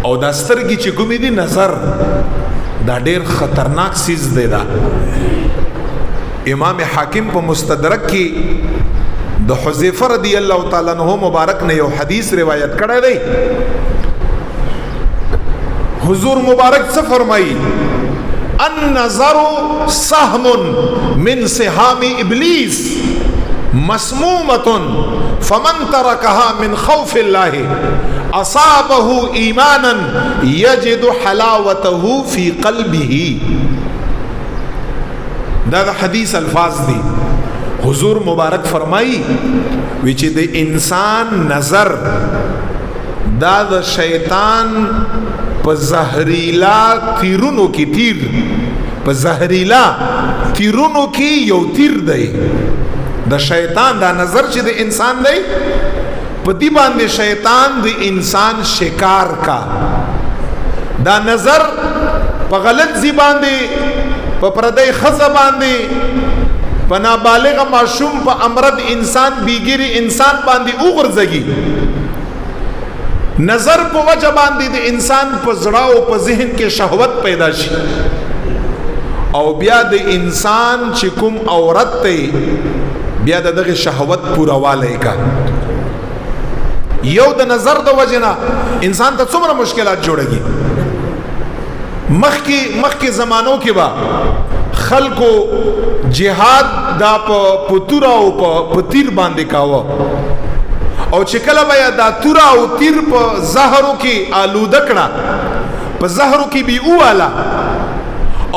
او دا سترګې چې کومې دي نظر دا ډېر خطرناک سیز دی. دا امام حاکم په مستدرک کې د حذیفه رضی الله تعالی عنہ مبارک نے یو حدیث روایت کړی دی. حضور مبارک څه فرمایي؟ النظر سهم من سهام ابلیس مسمومة فمن تركها من خوف الله اصابه ایمانا یجد حلاوته فی قلبه. دا حدیث الفاظ دی. حضور مبارک فرمائی وی چې د انسان نظر دا د شیطان په زهریلا تیرونو کې تیر په زهریلا تیرونو کې یو تیر دی. د شیطان دا نظر چې د انسان دی په دې باندې شیطان د انسان شکار کا. دا نظر په غلط ځای باندې په پردی ښځه باندې په نابالغ معصوم په امرد انسان بیګری انسان باندې وګرځي. نظر په وجه باندې د انسان په زړه او په ذهن کې شهوت پیدا شي او بیا د انسان چې کوم عورت ته بیا دغه شهوت پورواله کا. یو د نظر د وجنه انسان ته څومره مشکلات جوړږي. مخکې زمانو کې با خلکو جهاد دا په تورا او په تیر باندې کاوه او چې کله بیا دا تورا او تیر په زهرو کې آلوده کړه په زهرو کې بي والا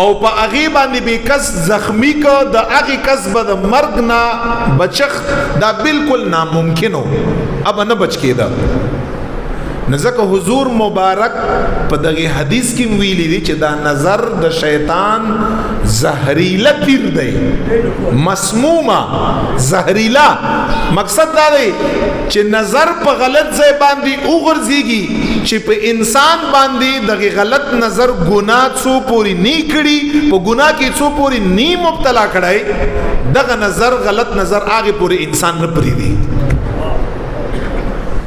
او په هغه باندې به کس زخمی کا د هغه کس به د مرګ نه بچخ دا بالکل ناممکنو اب نه بچ کېده. نزدک حضور مبارک په دغه حدیث کې ویلي دي چې دا نظر د شیطان زهریلا تیر دی مسمومه زهریلا. مقصد دا دی چې نظر په غلط ځای باندې وګرځيږي چې په انسان باندې دغه غلط نظر ګناه څو پوری نه کړي په ګناه کې څو پوری نه مبتلا کړي دغه نظر غلط نظر هغه پوری انسان نه پریدي.